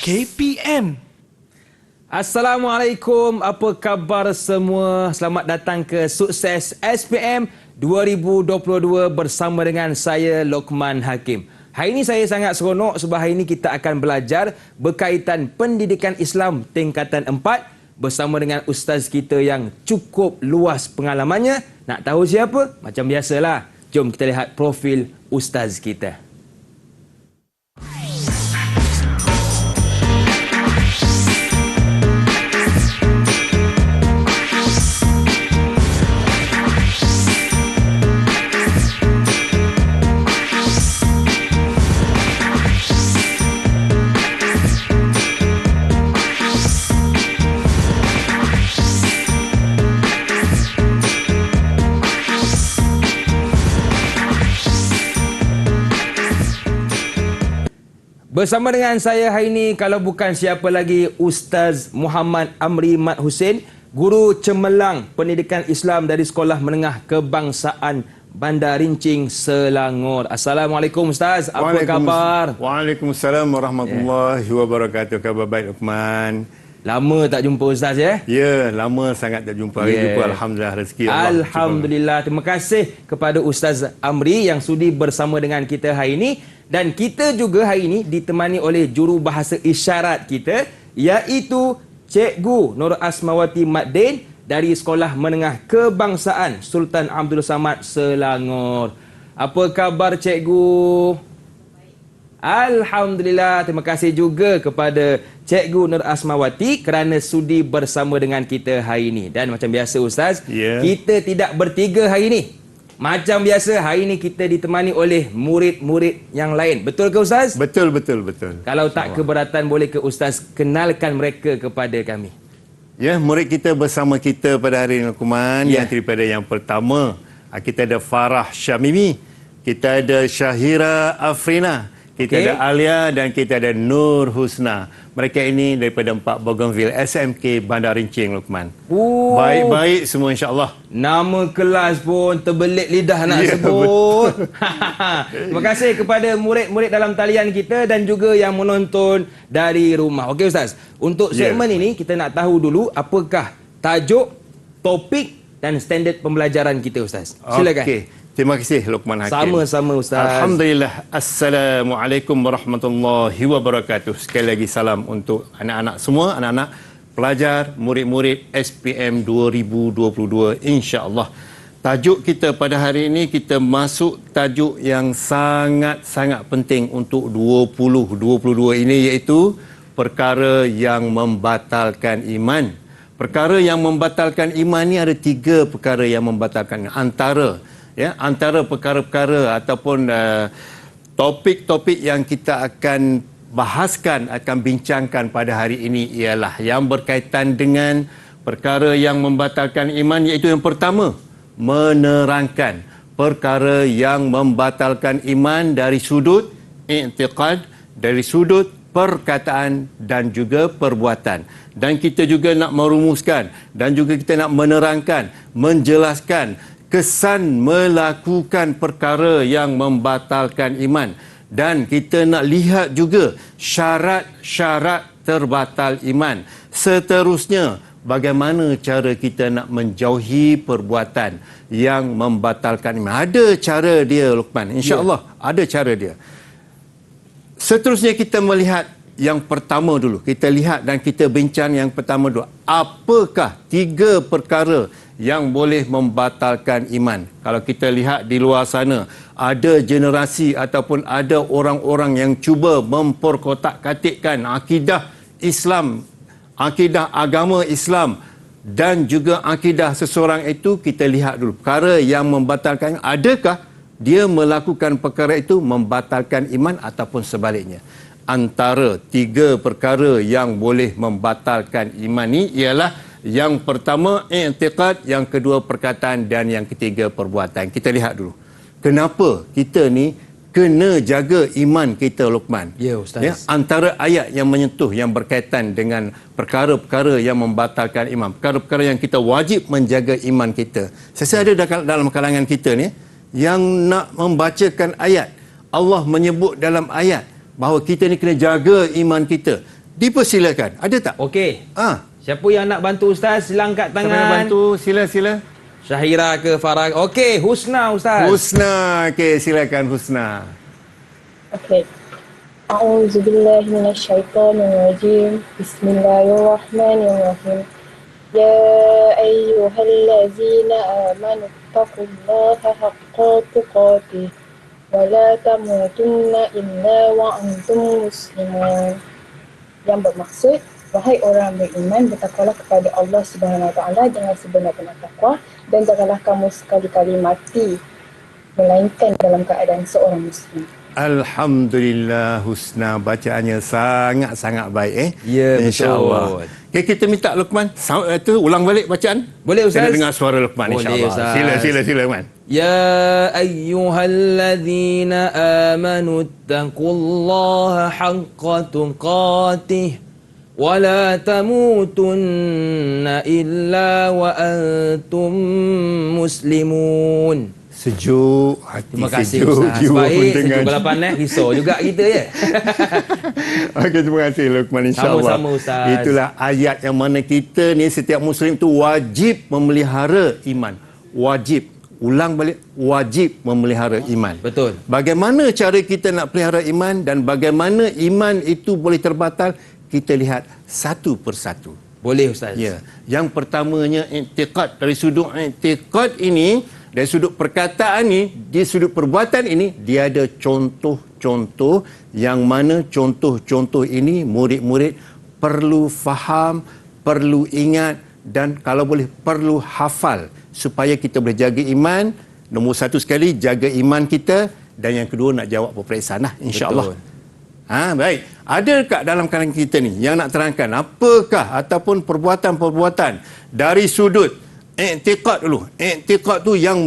KPM. Assalamualaikum, apa khabar semua? Selamat datang ke Sukses SPM 2022 bersama dengan saya Lokman Hakim. Hari ini saya sangat seronok sebab hari ini kita akan belajar berkaitan pendidikan Islam tingkatan 4 bersama dengan ustaz kita yang cukup luas pengalamannya. Nak tahu siapa? Macam biasalah. Jom kita lihat profil ustaz kita. Bersama dengan saya hari ini, kalau bukan siapa lagi, Ustaz Muhammad Amri Mat Hussein, Guru Cemerlang Pendidikan Islam dari Sekolah Menengah Kebangsaan Bandar Rincing, Selangor. Assalamualaikum Ustaz, apa khabar? Waalaikumsalam warahmatullahi wabarakatuh. Khabar baik, Luqman. Lama tak jumpa Ustaz ya? Ya, lama sangat tak jumpa. Hari jumpa, Alhamdulillah, rezeki Allah. Alhamdulillah. Terima kasih kepada Ustaz Amri yang sudi bersama dengan kita hari ini. Dan kita juga hari ini ditemani oleh jurubahasa isyarat kita, iaitu Cikgu Nur Asmawati Mat Din dari Sekolah Menengah Kebangsaan Sultan Abdul Samad, Selangor. Apa khabar Cikgu? Alhamdulillah. Terima kasih juga kepada Cikgu Nur Asmawati kerana sudi bersama dengan kita hari ini. Dan macam biasa Ustaz, kita tidak bertiga hari ini. Macam biasa, hari ini kita ditemani oleh murid-murid yang lain. Betul ke Ustaz? Betul. Kalau tak keberatan, boleh ke Ustaz kenalkan mereka kepada kami? Ya, murid kita bersama kita pada hari ini, Luqman. Yang daripada yang pertama, kita ada Farah Syamimi, kita ada Syahira Afrina, kita ada Alia dan kita ada Nur Husna. Mereka ini daripada 4 Bougainville SMK Bandar Rincing, Luqman. Baik-baik semua, insya-Allah. Nama kelas pun terbelit lidah nak sebut. Terima kasih kepada murid-murid dalam talian kita dan juga yang menonton dari rumah. Okey Ustaz, untuk segmen ini kita nak tahu dulu apakah tajuk, topik dan standard pembelajaran kita Ustaz. Silakan. Okey. Terima kasih Luqman Hakim. Sama-sama Ustaz. Alhamdulillah. Assalamualaikum warahmatullahi wabarakatuh. Sekali lagi salam untuk anak-anak semua, anak-anak pelajar, murid-murid SPM 2022, insya-Allah. Tajuk kita pada hari ini, kita masuk tajuk yang sangat-sangat penting untuk 2022 ini, iaitu perkara yang membatalkan iman. Perkara yang membatalkan iman ni ada 3 perkara yang membatalkan. Antara perkara-perkara ataupun topik-topik yang kita akan bahaskan, akan bincangkan pada hari ini ialah yang berkaitan dengan perkara yang membatalkan iman, iaitu yang pertama, menerangkan perkara yang membatalkan iman dari sudut i'tiqad, dari sudut perkataan dan juga perbuatan. Dan kita juga nak merumuskan dan juga kita nak menerangkan, menjelaskan kesan melakukan perkara yang membatalkan iman. Dan kita nak lihat juga syarat-syarat terbatal iman. Seterusnya, bagaimana cara kita nak menjauhi perbuatan yang membatalkan iman. Ada cara dia, Luqman. InsyaAllah, ada cara dia. Seterusnya kita melihat yang pertama dulu. Kita lihat dan kita bincang yang pertama dulu. Apakah 3 perkara yang boleh membatalkan iman? Kalau kita lihat di luar sana, ada generasi ataupun ada orang-orang yang cuba memperkotak-katikkan akidah Islam, akidah agama Islam dan juga akidah seseorang itu. Kita lihat dulu perkara yang membatalkan, adakah dia melakukan perkara itu membatalkan iman ataupun sebaliknya. Antara 3 perkara yang boleh membatalkan iman ni ialah yang pertama i'tiqad, yang kedua perkataan dan yang ketiga perbuatan. Kita lihat dulu. Kenapa kita ni kena jaga iman kita, Luqman? Ya Ustaz. Antara ayat yang menyentuh yang berkaitan dengan perkara-perkara yang membatalkan iman, perkara-perkara yang kita wajib menjaga iman kita. Saya ada dalam kalangan kita ni yang nak membacakan ayat. Allah menyebut dalam ayat bahawa kita ni kena jaga iman kita. Dipersilakan. Ada tak? Okey. Ah, Siapa yang nak bantu Ustaz? Sila angkat siapa nak tangan. bantu? Sila. Syahira ke Farah? Okey, Husna Ustaz. Husna. Okey, silakan Husna. Okey. A'udzubillahi minasyaitonirrajim. Bismillahirrahmanirrahim. Ya ayyuhallazina amanu taqullaha haqqa tuqatih wa la tamutunna illa wa antum muslimun. Yang bermaksud, wahai orang beriman, bertakwalah kepada Allah Subhanahu Wa Taala dengan sebenar-benar takwa dan janganlah kamu sekali-kali mati melainkan dalam keadaan seorang muslim. Alhamdulillah Husna, bacaannya sangat-sangat baik Ya, InsyaAllah. betul. Okay, kita minta Luqman itu ulang balik bacaan. Boleh, Ustaz? Kita dengar suara Luqman Boleh, insyaAllah. Ustaz. Sila Luqman. يا أيها الذين آمنوا اتقوا الله حق تقاته ولا تموتن إلا وأنتم مسلمون. Sejuk hati, Terima kasih sejuk Ustaz. jiwa Baik, mendengar. sejuk balapan risau juga kita ya. Okey, terima kasih Luqman insyaAllah. Sama-sama, Ustaz. Itulah ayat yang mana kita ni setiap Muslim tu wajib memelihara iman. Wajib. Ulang balik, wajib memelihara iman. Betul. Bagaimana cara kita nak pelihara iman dan bagaimana iman itu boleh terbatal, kita lihat satu persatu. Boleh Ustaz. Ya. Yang pertamanya i'tiqad. Dari sudut i'tiqad ini, dari sudut perkataan ini, di sudut perbuatan ini, dia ada contoh-contoh yang mana contoh-contoh ini murid-murid perlu faham, perlu ingat dan kalau boleh perlu hafal supaya kita boleh jaga iman. Nombor satu sekali, jaga iman kita, dan yang kedua nak jawab peperiksaan lah, insya-Allah. Baik. Adakah dalam kalangan kita ni yang nak terangkan apakah ataupun perbuatan-perbuatan dari sudut i'tiqad dulu. I'tiqad tu yang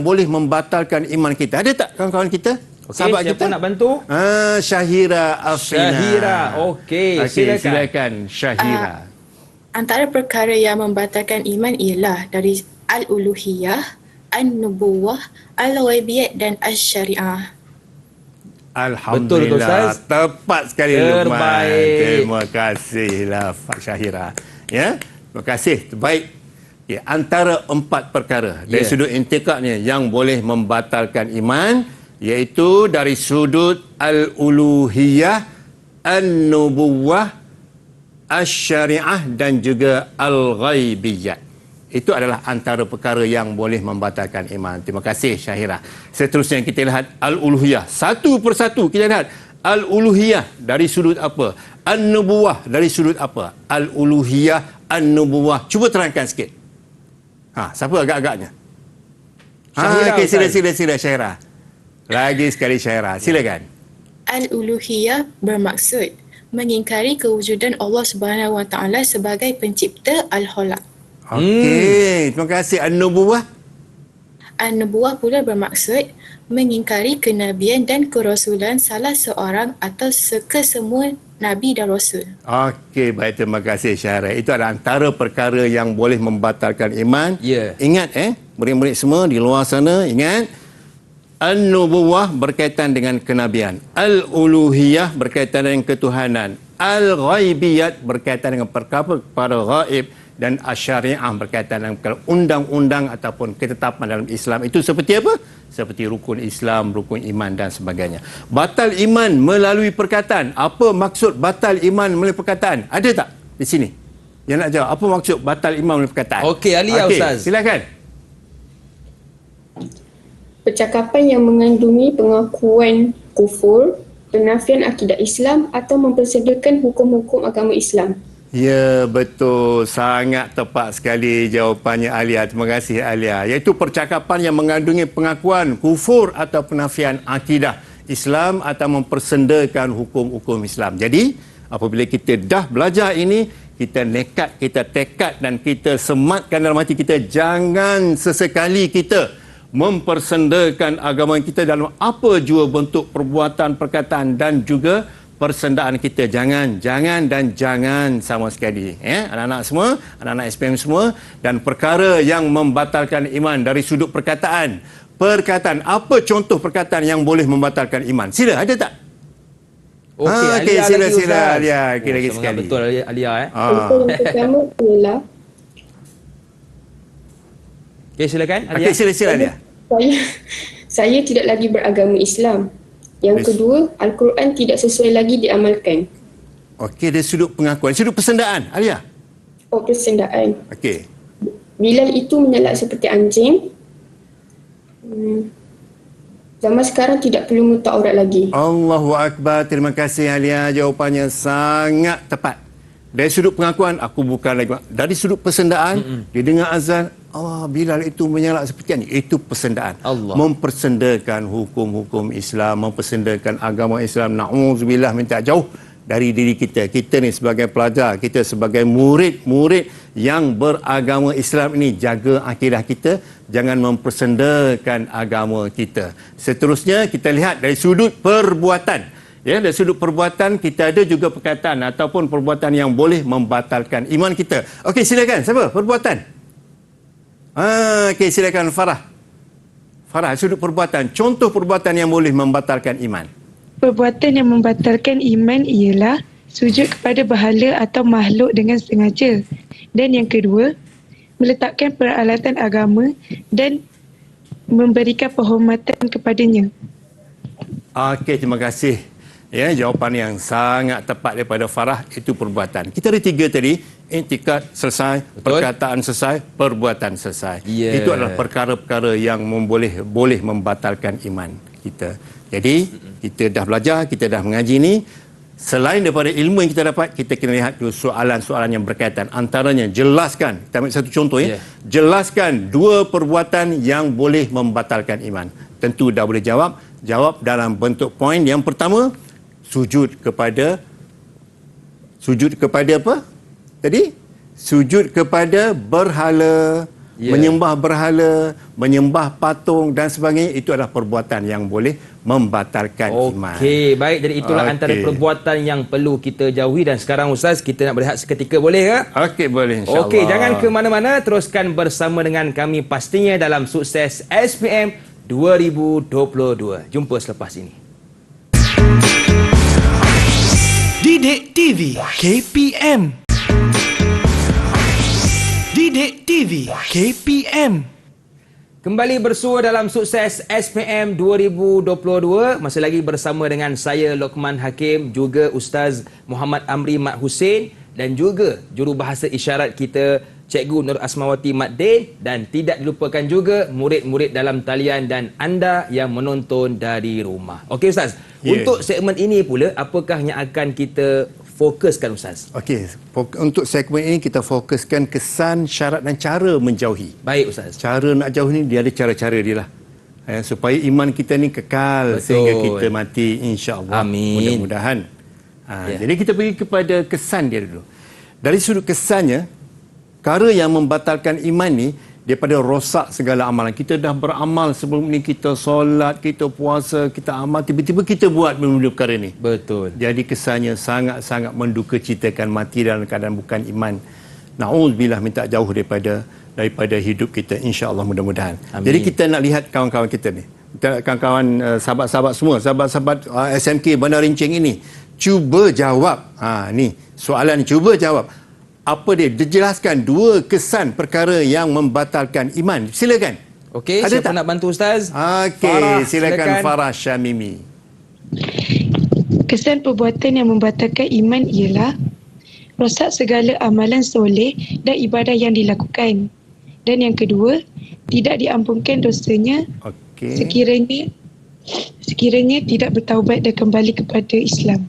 boleh membatalkan iman kita. Ada tak kawan-kawan kita? Okey, Sahabat siapa kita? nak bantu? Syahira Afrina. Syahira. Okey, silakan Syahira. Antara perkara yang membatalkan iman ialah dari al-uluhiyah, an-nubuwah, al-ghaibiyah dan asy-syariah. Betul, Alhamdulillah. Ustaz. Tepat sekali Luqman. Terbaik. Terima kasihlah Pak Syahira. Ya, terima kasih. Terbaik. Ya, antara empat perkara dari sudut i'tiqadnya yang boleh membatalkan iman, iaitu dari sudut al-uluhiyah, an-nubuwah, asy-syariah dan juga al-ghaibiyah. Itu adalah antara perkara yang boleh membatalkan iman. Terima kasih Syahira. Seterusnya kita lihat al-uluhiyah. Satu persatu kita lihat al-uluhiyah dari sudut apa? An-nubuwah dari sudut apa? Al-uluhiyah, an-nubuwah. Cuba terangkan sikit. Siapa agak-agaknya? Syahira, Okey, Ustaz. sila Syahira. Lagi sekali Syahira. Silakan. Al-uluhiyah bermaksud mengingkari kewujudan Allah Subhanahu Wa Taala sebagai pencipta al-khalaq. Okey, terima kasih. An-nubuwah. An-nubuwah pula bermaksud mengingkari kenabian dan kerasulan salah seorang atau kesemua nabi dan rasul. Okey, baik, terima kasih Syahira. Itu adalah antara perkara yang boleh membatalkan iman. Ya. Ingat murid-murid semua di luar sana, ingat. An-nubuwah berkaitan dengan kenabian. Al-uluhiyah berkaitan dengan ketuhanan. Al-ghaibiyat berkaitan dengan perkara gaib. Dan asy-syariah berkaitan dengan undang-undang ataupun ketetapan dalam Islam. Itu seperti apa? Seperti rukun Islam, rukun iman dan sebagainya. Batal iman melalui perkataan. Apa maksud batal iman melalui perkataan? Ada tak di sini yang nak jawab? Apa maksud batal iman melalui perkataan? Okey, Alia Ustaz. Silakan. Percakapan yang mengandungi pengakuan kufur, penafian akidah Islam atau mempersedakan hukum-hukum agama Islam. Ya, betul. Sangat tepat sekali jawapannya Alia. Terima kasih Alia. Iaitu percakapan yang mengandungi pengakuan kufur atau penafian akidah Islam atau mempersendakan hukum-hukum Islam. Jadi, apabila kita dah belajar ini, kita nekat, kita tekad dan kita sematkan dalam hati kita, jangan sesekali kita mempersendakan agama kita dalam apa jua bentuk perbuatan, perkataan dan juga persendaan kita. Jangan sama sekali. Anak-anak semua, anak-anak SPM semua, dan perkara yang membatalkan iman dari sudut perkataan. Perkataan, apa contoh perkataan yang boleh membatalkan iman? Sila, ada tak? Okey, Okey, Alia sila lagi sila Ustaz. Alia. Okey, lagi semangat sekali. betul Alia Contoh yang pertama ialah Okey, silakan Alia. Okey, sila Alia. saya tidak lagi beragama Islam. Yang kedua, Al-Quran tidak sesuai lagi diamalkan. Okey, dari sudut pengakuan, sudut persendaan Alia. Persendaan. Okey. Bilal itu menyalak seperti anjing. Zaman sekarang tidak perlu mutak aurat lagi. Allahu Akbar. Terima kasih Alia. Jawapannya sangat tepat. Dari sudut pengakuan, aku bukan lagi. Dari sudut persendaan, dia dengar azan, Bilal itu menyalak seperti ini. Itu persendaan. Allah. Mempersendakan hukum-hukum Islam, mempersendakan agama Islam. Na'udzubillah, minta jauh dari diri kita. Kita ni sebagai pelajar, kita sebagai murid-murid yang beragama Islam ini, jaga akidah kita, jangan mempersendakan agama kita. Seterusnya kita lihat dari sudut perbuatan. Ya, dari sudut perbuatan kita ada juga perkataan ataupun perbuatan yang boleh membatalkan iman kita. Okey, silakan. Siapa? Perbuatan. Okey, silakan Farah. Farah, sudut perbuatan. Contoh perbuatan yang boleh membatalkan iman. Perbuatan yang membatalkan iman ialah sujud kepada berhala atau makhluk dengan sengaja. Dan yang kedua, meletakkan peralatan agama dan memberikan penghormatan kepadanya. Okey, terima kasih. Ya, jawapan yang sangat tepat daripada Farah, itu perbuatan. Kita ada 3 tadi, intikad selesai, perkataan selesai, perbuatan selesai. Yeah. Itu adalah perkara-perkara yang boleh membatalkan iman kita. Jadi, kita dah belajar, kita dah mengaji ni. Selain daripada ilmu yang kita dapat, kita kena lihat dulu soalan-soalan yang berkaitan. Antaranya, jelaskan. Kita ambil satu contoh ya. Jelaskan 2 perbuatan yang boleh membatalkan iman. Tentu dah boleh jawab. Jawab dalam bentuk poin. Yang pertama, sujud kepada apa? Tadi? Sujud kepada berhala. Menyembah berhala, menyembah patung dan sebagainya, itu adalah perbuatan yang boleh membatalkan iman. Okey, baik. Jadi itulah antara perbuatan yang perlu kita jauhi. Dan sekarang Ustaz, kita nak berehat seketika, boleh ke? Okey, boleh, insyaAllah. Okey, jangan ke mana-mana. Teruskan bersama dengan kami pastinya dalam Sukses SPM 2022. Jumpa selepas ini. Didik TV KPM. Didik TV KPM. Kembali bersua dalam Sukses SPM 2022. Masih lagi bersama dengan saya Lokman Hakim, juga Ustaz Muhammad Amri Mat Hussein dan juga jurubahasa isyarat kita Cikgu Nur Asmawati Mat Din, dan tidak dilupakan juga murid-murid dalam talian dan anda yang menonton dari rumah. Okey Ustaz, untuk segmen ini pula, apakah yang akan kita fokuskan Ustaz? Okey, untuk segmen ini kita fokuskan kesan, syarat dan cara menjauhi. Baik Ustaz. Cara nak jauh ni dia ada cara-cara dia lah. Supaya iman kita ni kekal sehingga kita mati, insya-Allah. Amin. Mudah-mudahan. Jadi kita pergi kepada kesan dia dulu. Dari sudut kesannya, perkara yang membatalkan iman ni daripada rosak segala amalan. Kita dah beramal sebelum ni, kita solat, kita puasa, kita amal, tiba-tiba kita buat benda perkara ni. Betul. Jadi kesannya sangat-sangat mendukacitakan, mati dalam keadaan bukan iman. Na'udzubillah, minta jauh daripada hidup kita, insya-Allah, mudah-mudahan. Jadi kita nak lihat kawan-kawan kita ni. Kawan-kawan sahabat-sahabat semua, sahabat-sahabat SMK Bandar Rincing ini, cuba jawab. Ni soalan ni, cuba jawab. Apa dia? Dijelaskan 2 kesan perkara yang membatalkan iman. Silakan. Okey, siapa nak bantu Ustaz? Okey, silakan Farah Syamimi. Kesan perbuatan yang membatalkan iman ialah rosak segala amalan soleh dan ibadah yang dilakukan. Dan yang kedua, tidak diampunkan dosanya sekiranya tidak bertaubat dan kembali kepada Islam.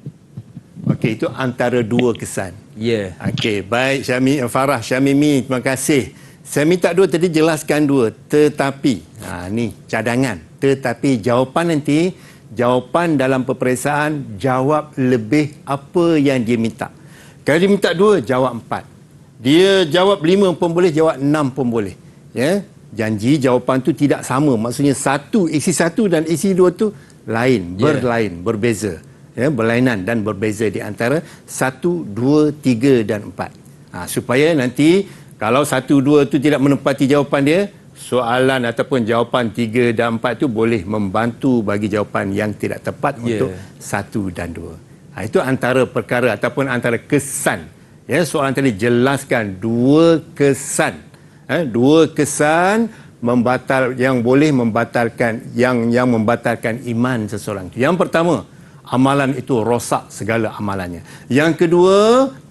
Okey, itu antara 2 kesan. Ya. Okey, baik Farah Syamimi, terima kasih. Saya minta 2 tadi, jelaskan 2. Tetapi, ni cadangan. Tetapi jawapan nanti, jawapan dalam peperiksaan, jawab lebih apa yang dia minta. Kalau dia minta 2, jawab 4. Dia jawab 5 pun boleh, jawab 6 pun boleh. Ya, janji jawapan tu tidak sama. Maksudnya isi 1 dan isi 2 tu lain, berlain, berbeza. Ya, berlainan dan berbeza di antara 1, 2, 3 dan 4. Supaya nanti kalau 1, 2 tu tidak menepati jawapan dia, soalan ataupun jawapan 3 dan 4 tu boleh membantu bagi jawapan yang tidak tepat untuk 1 dan 2. Itu antara perkara ataupun antara kesan. Ya, soalan tadi jelaskan dua kesan. Dua kesan yang boleh membatalkan yang membatalkan iman seseorang. Yang pertama, amalan itu rosak segala amalannya. Yang kedua,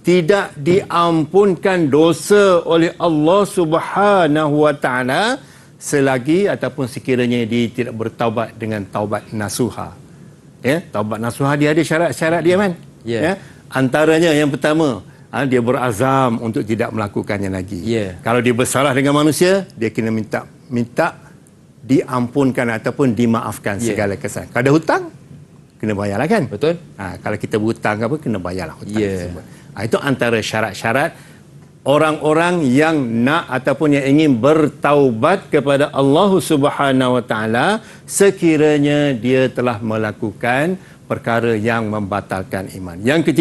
tidak diampunkan dosa oleh Allah Subhanahu wa taala selagi ataupun sekiranya dia tidak bertaubat dengan taubat nasuha. Ya, taubat nasuha dia ada syarat-syarat dia, man. Ya. Antaranya yang pertama, dia berazam untuk tidak melakukannya lagi. Kalau dia bersalah dengan manusia, dia kena minta diampunkan ataupun dimaafkan segala kesalahan. Kalau ada hutang, kena bayarlah kan? Betul. Kalau kita berhutang apa, kena bayarlah hutang tersebut. Itu antara syarat-syarat orang-orang yang nak ataupun yang ingin bertaubat kepada Allah Subhanahu wa taala sekiranya dia telah melakukan perkara yang membatalkan iman. Yang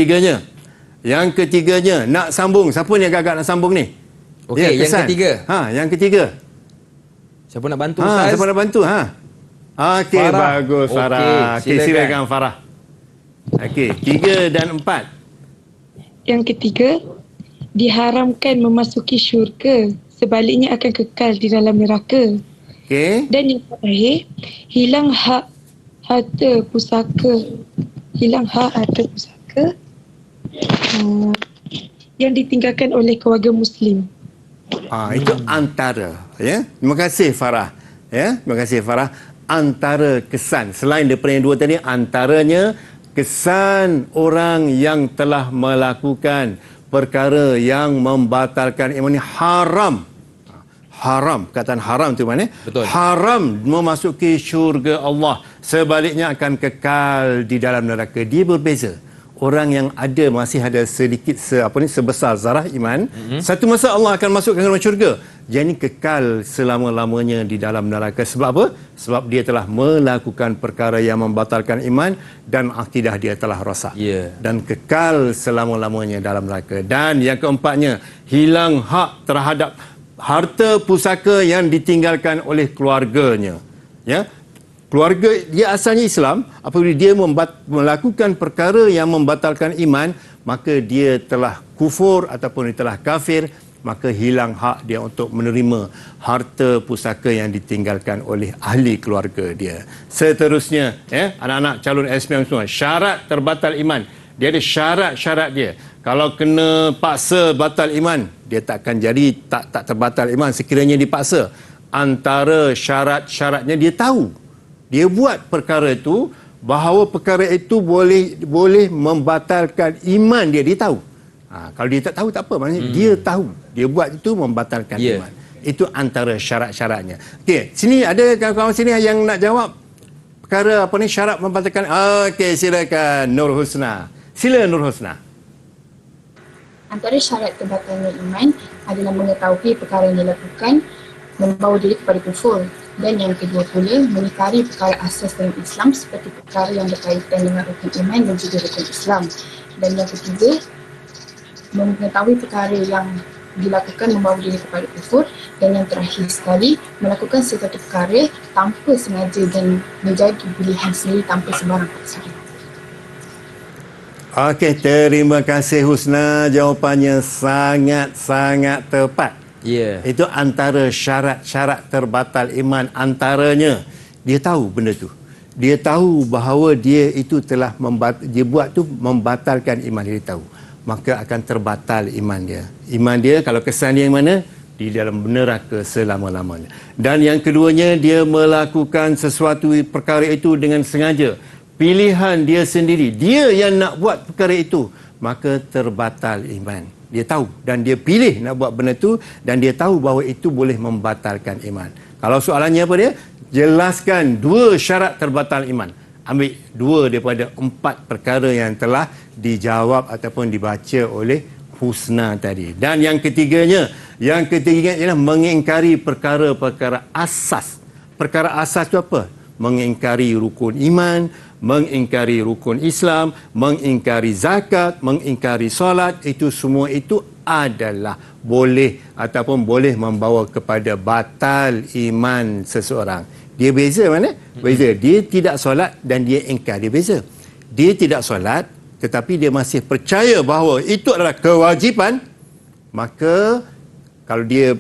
ketiganya nak sambung. Siapa ni agak-agak nak sambung ni? Okey, yang ketiga. Yang ketiga. Siapa nak bantu Ustaz? Siapa nak bantu? Okey, bagus Farah. Okey, silakan Farah. Okey, 3 dan 4. Yang ketiga, diharamkan memasuki syurga, sebaliknya akan kekal di dalam neraka. Okey. Dan yang terakhir, hilang hak harta pusaka. Yang ditinggalkan oleh keluarga Muslim. Itu antara, ya. Terima kasih Farah. Ya, terima kasih Farah. Antara kesan selain daripada yang dua tadi, antaranya kesan orang yang telah melakukan perkara yang membatalkan iman ini haram. Perkataan haram tu mana? Betul. Haram memasuki syurga Allah. Sebaliknya akan kekal di dalam neraka. Dia berbeza. Orang yang masih ada sedikit sebesar zarah iman, satu masa Allah akan masukkan ke dalam syurga. Jadi kekal selama-lamanya di dalam neraka. Sebab apa? Sebab dia telah melakukan perkara yang membatalkan iman dan akidah dia telah rosak. Dan kekal selama-lamanya dalam neraka. Dan yang keempatnya, hilang hak terhadap harta pusaka yang ditinggalkan oleh keluarganya. Ya. Keluarga dia asalnya Islam, apabila dia melakukan perkara yang membatalkan iman, maka dia telah kufur ataupun dia telah kafir, maka hilang hak dia untuk menerima harta pusaka yang ditinggalkan oleh ahli keluarga dia. Seterusnya, anak-anak calon SPM semua, syarat terbatal iman. Dia ada syarat-syarat dia. Kalau kena paksa batal iman, dia takkan jadi tak terbatal iman sekiranya dipaksa. Antara syarat-syaratnya dia tahu. Dia buat perkara itu, bahawa perkara itu boleh membatalkan iman dia. Dia tahu. Kalau dia tak tahu tak apa, maknanya dia tahu. Dia buat itu membatalkan iman. Itu antara syarat-syaratnya. Okey, sini ada kawan-kawan sini yang nak jawab perkara syarat membatalkan. Okey, silakan Nur Husna. Sila Nur Husna. Antara syarat terbatalnya iman adalah mengetahui perkara yang dilakukan membawa diri kepada kufur. Dan yang kedua pula, mengingkari perkara asas dalam Islam seperti perkara yang berkaitan dengan rukun iman dan juga rukun Islam. Dan yang ketiga, mengetahui perkara yang dilakukan membawa diri kepada kufur. Dan yang terakhir sekali, melakukan sesuatu perkara tanpa sengaja dan menjadi pilihan sendiri tanpa sebarang paksa. Okey, terima kasih Husna. Jawapannya sangat-sangat tepat. Itu antara syarat-syarat terbatal iman. Antaranya, dia tahu benda tu. Dia tahu bahawa dia itu telah dia buat tu membatalkan iman dia tahu. Maka akan terbatal iman dia. Iman dia kalau kesan dia yang mana? Di dalam neraka selama-lamanya. Dan yang keduanya, dia melakukan sesuatu perkara itu dengan sengaja. Pilihan dia sendiri. Dia yang nak buat perkara itu. Maka terbatal iman. Dia tahu dan dia pilih nak buat benda tu dan dia tahu bahawa itu boleh membatalkan iman. Kalau soalannya apa dia? Jelaskan 2 syarat terbatal iman. Ambil 2 daripada 4 perkara yang telah dijawab ataupun dibaca oleh Husna tadi. Dan yang ketiganya ialah mengingkari perkara-perkara asas. Perkara asas itu apa? Mengingkari rukun iman, mengingkari rukun Islam, mengingkari zakat, mengingkari solat, itu semua itu adalah boleh ataupun boleh membawa kepada batal iman seseorang. Dia beza mana? Beza. Dia tidak solat dan dia ingkar. Dia beza. Dia tidak solat tetapi dia masih percaya bahawa itu adalah kewajipan, maka kalau dia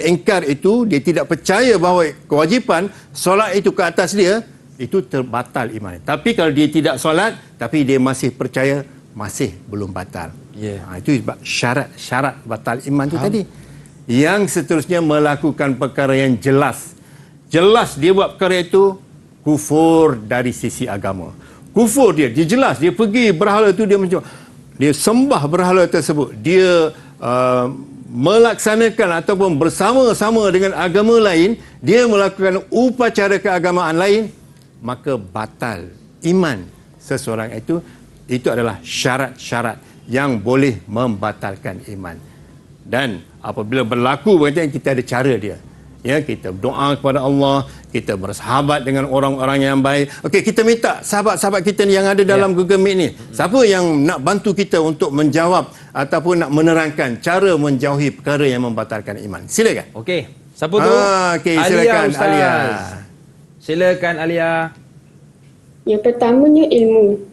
engkar itu, dia tidak percaya bahawa kewajipan solat itu ke atas dia, itu terbatal iman. Tapi kalau dia tidak solat tapi dia masih percaya, masih belum batal. Itu syarat batal iman itu tadi. Yang seterusnya melakukan perkara yang jelas dia buat perkara itu kufur dari sisi agama. Kufur dia jelas, dia pergi berhala itu, dia sembah berhala tersebut, dia melaksanakan ataupun bersama-sama dengan agama lain, dia melakukan upacara keagamaan lain, maka batal iman seseorang itu adalah syarat-syarat yang boleh membatalkan iman. Dan apabila berlaku macam kita ada cara dia. Ya, kita berdoa kepada Allah, kita bersahabat dengan orang-orang yang baik. Okey, kita minta sahabat-sahabat kita ni yang ada dalam Google Meet ni, siapa yang nak bantu kita untuk menjawab ataupun nak menerangkan cara menjauhi perkara yang membatalkan iman. Silakan. Okey, siapa tu? Okey, silakan Alia. Silakan Alia. Yang pertamanya ilmu.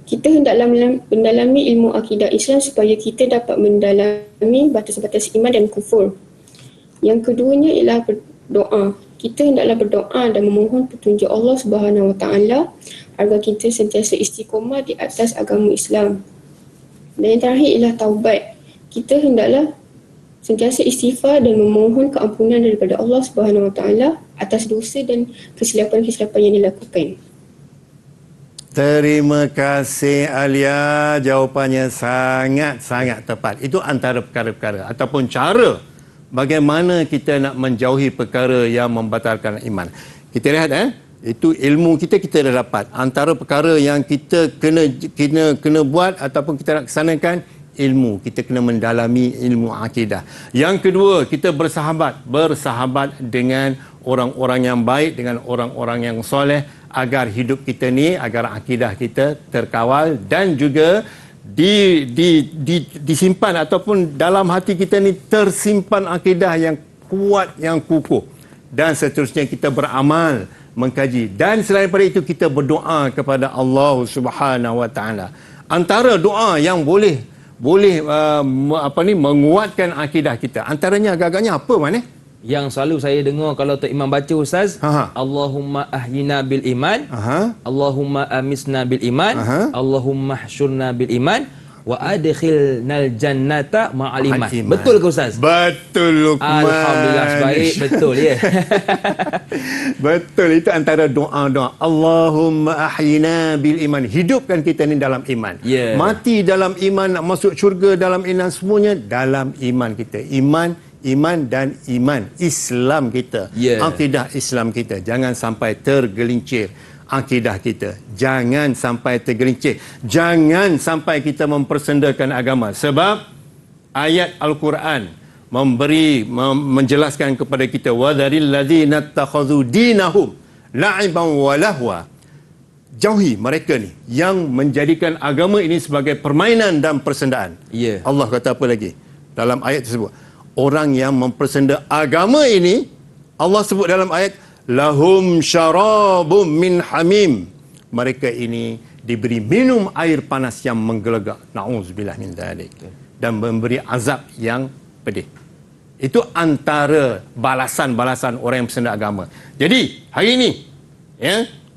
Kita hendaklah mendalami ilmu akidah Islam supaya kita dapat mendalami batas-batas iman dan kufur. Yang keduanya ialah berdoa. Kita hendaklah berdoa dan memohon petunjuk Allah Subhanahu Wa Taala agar kita sentiasa istiqamah di atas agama Islam. Dan yang terakhir ialah taubat. Kita hendaklah sentiasa istighfar dan memohon keampunan daripada Allah Subhanahu Wa Taala atas dosa dan kesilapan-kesilapan yang dilakukan. Terima kasih Alia, jawapannya sangat-sangat tepat. Itu antara perkara-perkara ataupun cara bagaimana kita nak menjauhi perkara yang membatalkan iman. Kita lihat itu ilmu kita dah dapat. Antara perkara yang kita kena buat ataupun kita nak kesanakan, ilmu. Kita kena mendalami ilmu akidah. Yang kedua, kita bersahabat dengan orang-orang yang baik, dengan orang-orang yang soleh, agar hidup kita ni, agar akidah kita terkawal dan juga disimpan ataupun dalam hati kita ni tersimpan akidah yang kuat, yang kukuh. Dan seterusnya kita beramal, mengkaji, dan selain daripada itu kita berdoa kepada Allah Subhanahu Wa Taala. Antara doa yang boleh menguatkan akidah kita, antaranya agak-agaknya apa mana? Yang selalu saya dengar kalau Tok Imam baca Ustaz, Allahumma ahyina bil iman, Allahumma amisna bil iman, Allahumma hsyurna bil iman, wa adkhilnal jannata ma'al iman. Betul ke Ustaz? Betul, Luqman. Alhamdulillah, baik, betul ya. Betul, itu antara doa-doa. Allahumma ahyina bil iman. Hidupkan kita ni dalam iman. Mati dalam iman, nak masuk syurga dalam iman, semuanya dalam iman kita. Iman dan iman Islam kita, akidah Islam kita. Jangan sampai tergelincir akidah kita. Jangan sampai tergelincir. Jangan sampai kita mempersendakan agama. Sebab ayat Al-Quran menjelaskan kepada kita, وَذَرِلْ الَّذِينَ اتَّخَذُوا دِينَهُمْ لَعِبًا وَلَهْوًا. Jauhi mereka ni yang menjadikan agama ini sebagai permainan dan persendaan. Allah kata apa lagi dalam ayat tersebut? Orang yang mempersenda agama ini, Allah sebut dalam ayat, lahum syarabum min hamim. Mereka ini diberi minum air panas yang menggelegak. Na'udzubillah min dzalik. Dan memberi azab yang pedih. Itu antara balasan-balasan orang yang bersenda agama. Jadi, hari ini,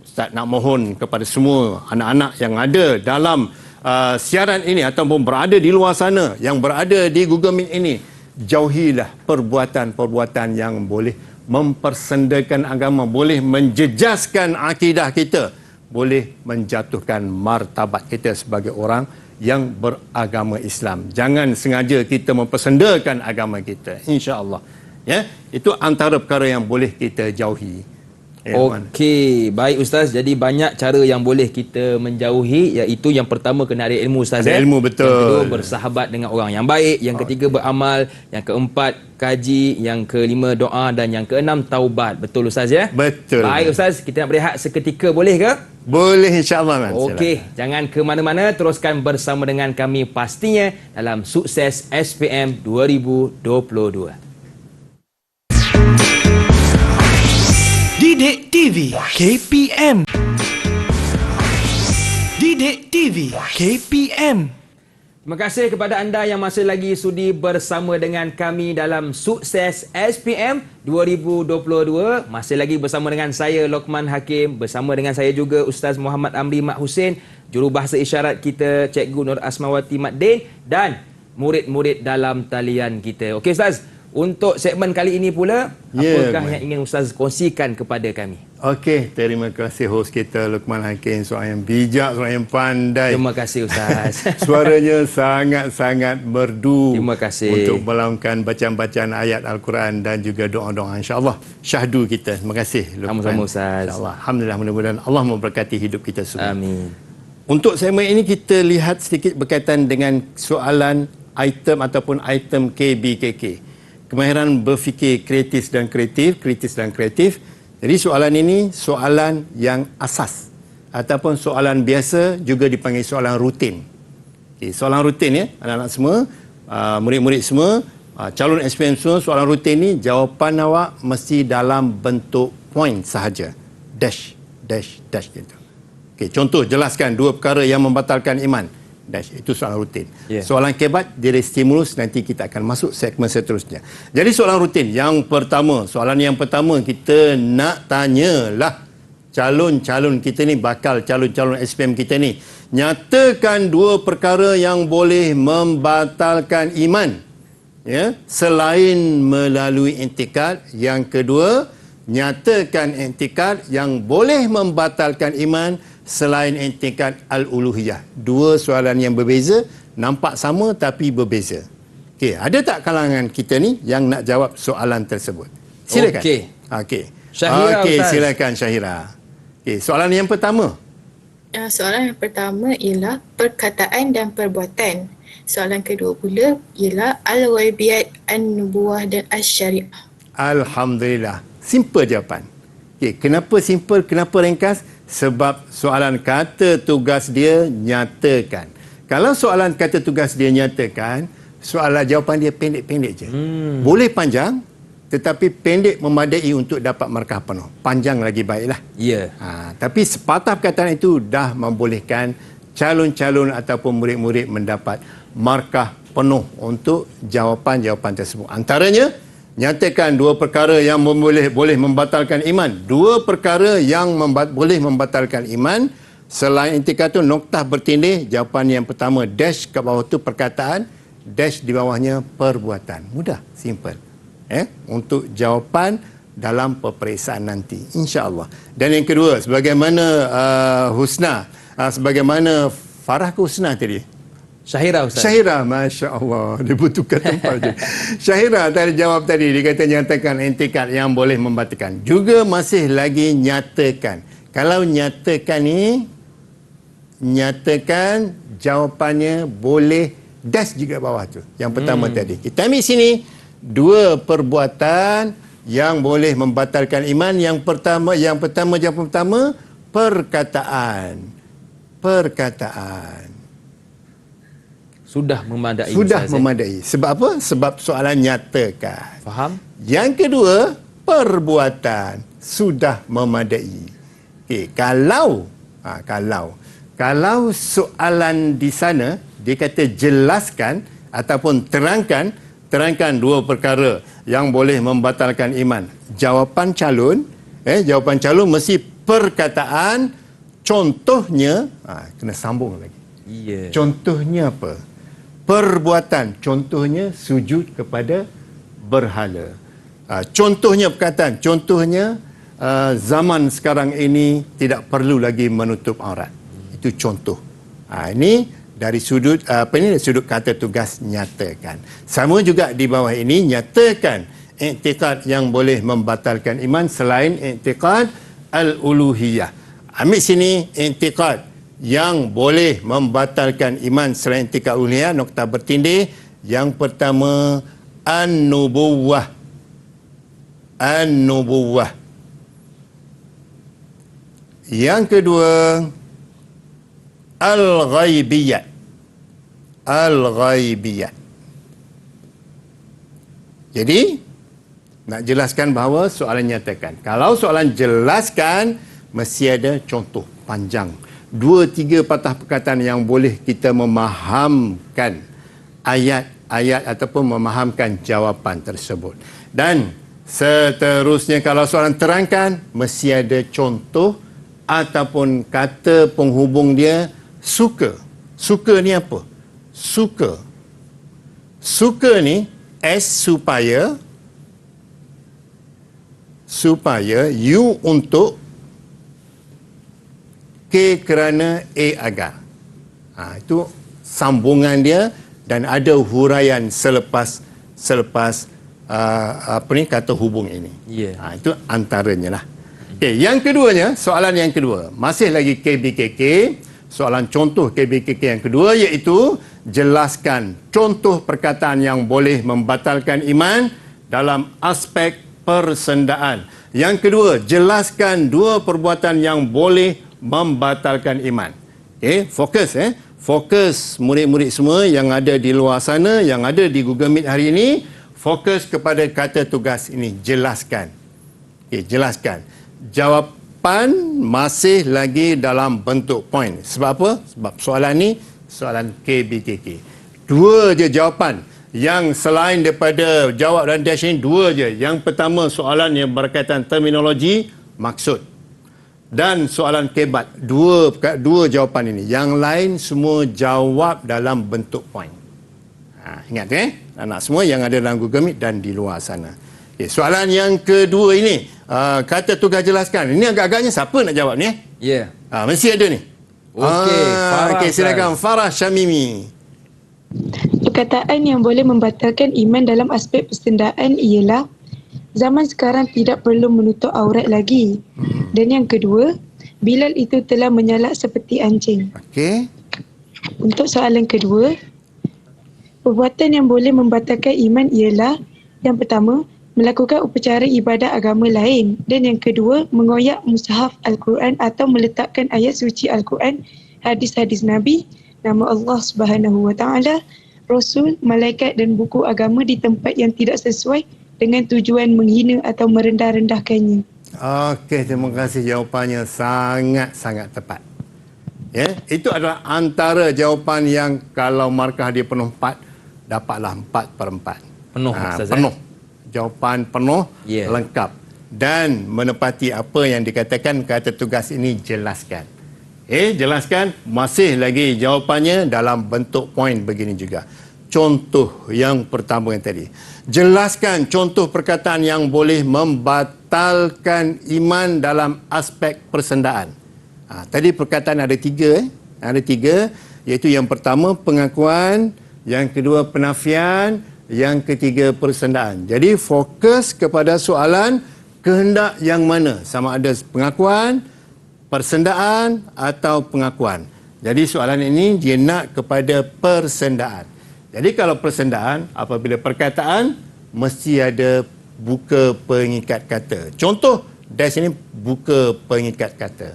Ustaz nak mohon kepada semua anak-anak yang ada dalam siaran ini ataupun berada di luar sana, yang berada di Google Meet ini, jauhilah perbuatan-perbuatan yang boleh mempersendakan agama, boleh menjejaskan akidah kita, boleh menjatuhkan martabat kita sebagai orang yang beragama Islam. Jangan sengaja kita mempersendakan agama kita, insya-Allah. Itu antara perkara yang boleh kita jauhi. Okey, baik Ustaz. Jadi banyak cara yang boleh kita menjauhi, iaitu yang pertama kena ada ilmu Ustaz. Ada ilmu, betul. Yang kedua bersahabat dengan orang yang baik, yang ketiga beramal, yang keempat kaji, yang kelima doa, dan yang keenam taubat. Betul Ustaz ya? Betul. Baik Ustaz, kita nak berehat seketika, boleh ke? Boleh, insya-Allah. Okey, jangan ke mana-mana, teruskan bersama dengan kami pastinya dalam Sukses SPM 2022. Didik TV KPM. Didik TV KPM. Terima kasih kepada anda yang masih lagi sudi bersama dengan kami dalam Sukses SPM 2022. Masih lagi bersama dengan saya Lokman Hakim, bersama dengan saya juga Ustaz Muhammad Amri Mat Hussein, jurubahasa isyarat kita Cikgu Nur Asmawati Mat Din dan murid-murid dalam talian kita. Okey Ustaz, untuk segmen kali ini pula, apakah yang ingin Ustaz kongsikan kepada kami? Okey, terima kasih host kita Luqman Hakim, seorang yang bijak, seorang yang pandai. Terima kasih Ustaz. Suaranya sangat-sangat merdu. Terima kasih. Untuk melaungkan bacaan-bacaan ayat Al-Quran dan juga doa-doa, insya-Allah. Syahdu kita. Terima kasih Luqman. Sama-sama Ustaz. InsyaAllah. Alhamdulillah, mudah-mudahan Allah memberkati hidup kita semua. Amin. Untuk segmen ini kita lihat sedikit berkaitan dengan soalan item ataupun item KBKK. Kemahiran berfikir kritis dan kreatif. Jadi soalan ini soalan yang asas ataupun soalan biasa, juga dipanggil soalan rutin. Okay, soalan rutin ya, anak-anak semua, murid-murid semua, calon SPM semua, soalan rutin ni jawapan awak mesti dalam bentuk point sahaja. Dash gitu. Okay, contoh, jelaskan dua perkara yang membatalkan iman. Dash, itu soalan rutin. Yeah. Soalan kebat jadi stimulus, nanti kita akan masuk segmen seterusnya. Jadi soalan rutin yang pertama, soalan yang pertama kita nak tanyalah calon-calon kita ni, bakal calon-calon SPM kita ni, nyatakan dua perkara yang boleh membatalkan iman, ya, selain melalui intikad. Yang kedua, nyatakan intikad yang boleh membatalkan iman selain intikad al-uluhiyah. Dua soalan yang berbeza, nampak sama tapi berbeza. Okey, ada tak kalangan kita ni yang nak jawab soalan tersebut? Silakan. Okey. Syahira, okey, Ustaz. silakan Syahira. Okey, soalan yang pertama. Soalan yang pertama ialah perkataan dan perbuatan. Soalan kedua pula ialah al-ghaibiyat, an-nubuwah dan asy-syariah. Alhamdulillah. Simple jawapan. Okey, kenapa simple, kenapa ringkas? Sebab soalan kata tugas dia nyatakan. Kalau soalan kata tugas dia nyatakan, soalan jawapan dia pendek-pendek je. Boleh panjang, tetapi pendek memadai untuk dapat markah penuh. Panjang lagi baiklah. Ya. Tapi sepatah perkataan itu dah membolehkan calon-calon ataupun murid-murid mendapat markah penuh untuk jawapan-jawapan tersebut. Antaranya, nyatakan dua perkara yang boleh membatalkan iman. Dua perkara yang boleh membatalkan iman. Selain intikad itu, noktah bertindih. Jawapan yang pertama, dash ke bawah itu perkataan, dash di bawahnya perbuatan. Mudah, simple. Untuk jawapan dalam peperiksaan nanti, insya-Allah. Dan yang kedua, sebagaimana Husna, sebagaimana Farah ke Husna tadi? Syahira Ustaz. Syahira, Masya Allah. Dia butuhkan tempat je. Syahira tadi jawab tadi. Dia kata nyatakan intikad yang boleh membatalkan. Juga masih lagi nyatakan. Kalau nyatakan ni, nyatakan jawapannya boleh dash juga bawah tu. Yang pertama tadi. Kita ambil sini. Dua perbuatan yang boleh membatalkan iman. Yang pertama, jawapan pertama, perkataan. Sudah memadai. Sudah Ustaz, memadai. Sebab apa? Sebab soalan nyatakan. Faham? Yang kedua, perbuatan. Sudah memadai. Okey, kalau soalan di sana dia kata jelaskan ataupun terangkan dua perkara yang boleh membatalkan iman. Jawapan calon mesti perkataan, contohnya, kena sambung lagi. Ya. Contohnya apa? Perbuatan. Contohnya sujud kepada berhala. Contohnya perkataan. Contohnya zaman sekarang ini tidak perlu lagi menutup aurat. Itu contoh. Ini dari sudut sudut kata tugas nyatakan. Sama juga di bawah ini, nyatakan i'tiqad yang boleh membatalkan iman selain i'tiqad al-uluhiyah. Ambil sini i'tiqad yang boleh membatalkan iman selain i'tiqad uluhiyah, noktah bertindih. Yang pertama, an-nubuwah. Yang kedua, al-ghaibiyat. Jadi, nak jelaskan bahawa soalan nyatakan. Kalau soalan jelaskan, mesti ada contoh panjang. 2-3 patah perkataan yang boleh kita memahamkan ayat-ayat ataupun memahamkan jawapan tersebut. Dan seterusnya kalau soalan terangkan, mesti ada contoh ataupun kata penghubung dia. Suka. Suka ni apa? Suka. Suka ni S supaya U untuk, K kerana, A agar. Itu sambungan dia dan ada huraian selepas kata hubung ini. Itu antaranya lah. Okay, yang keduanya, soalan yang kedua. Masih lagi KBKK. Soalan contoh KBKK yang kedua iaitu jelaskan contoh perkataan yang boleh membatalkan iman dalam aspek persendaan. Yang kedua, jelaskan 2 perbuatan yang boleh membatalkan iman. Okay, fokus fokus murid-murid semua yang ada di luar sana, yang ada di Google Meet hari ini, fokus kepada kata tugas ini, jelaskan. Okay, jelaskan. Jawapan masih lagi dalam bentuk poin. Sebab apa? Sebab soalan ni soalan KBKK. 2 je jawapan. Yang selain daripada jawab dan dash ini, 2 je. Yang pertama soalan yang berkaitan terminologi, maksud. Dan soalan kebat, dua jawapan ini. Yang lain semua jawab dalam bentuk poin. Ingat anak semua yang ada dalam Google Meet dan di luar sana. Okay, soalan yang kedua ini, kata tugas jelaskan. Ini agak-agaknya siapa nak jawab ni? Ya. Mesti ada ni. Okey, silakan Farah Syamimi. Perkataan yang boleh membatalkan iman dalam aspek persendaan ialah zaman sekarang tidak perlu menutup aurat lagi. Dan yang kedua, Bilal itu telah menyalak seperti anjing. Okey. Untuk soalan kedua, perbuatan yang boleh membatalkan iman ialah yang pertama, melakukan upacara ibadat agama lain, dan yang kedua, mengoyak mushaf Al-Quran atau meletakkan ayat suci Al-Quran, hadis-hadis Nabi, nama Allah Subhanahu Wa Taala, Rasul, malaikat dan buku agama di tempat yang tidak sesuai dengan tujuan menghina atau merendah-rendahkannya. Okey, terima kasih, jawapannya sangat-sangat tepat. Ya, itu adalah antara jawapan yang kalau markah dia penuh 4, dapatlah 4/4. Penuh, Ustaz. Penuh. Jawapan penuh, Yeah. lengkap. Dan menepati apa yang dikatakan kata tugas ini, jelaskan. Jelaskan, masih lagi jawapannya dalam bentuk poin begini juga. Contoh yang pertama yang tadi. Jelaskan contoh perkataan yang boleh membatalkan iman dalam aspek persendaan. Tadi perkataan ada 3. Ada 3, iaitu yang pertama pengakuan, yang kedua penafian, yang ketiga persendaan. Jadi fokus kepada soalan kehendak yang mana, sama ada pengakuan, persendaan atau pengakuan. Jadi soalan ini dia nak kepada persendaan. Jadi kalau persendaan, apabila perkataan mesti ada buka pengikat kata. Contoh dash ini buka pengikat kata.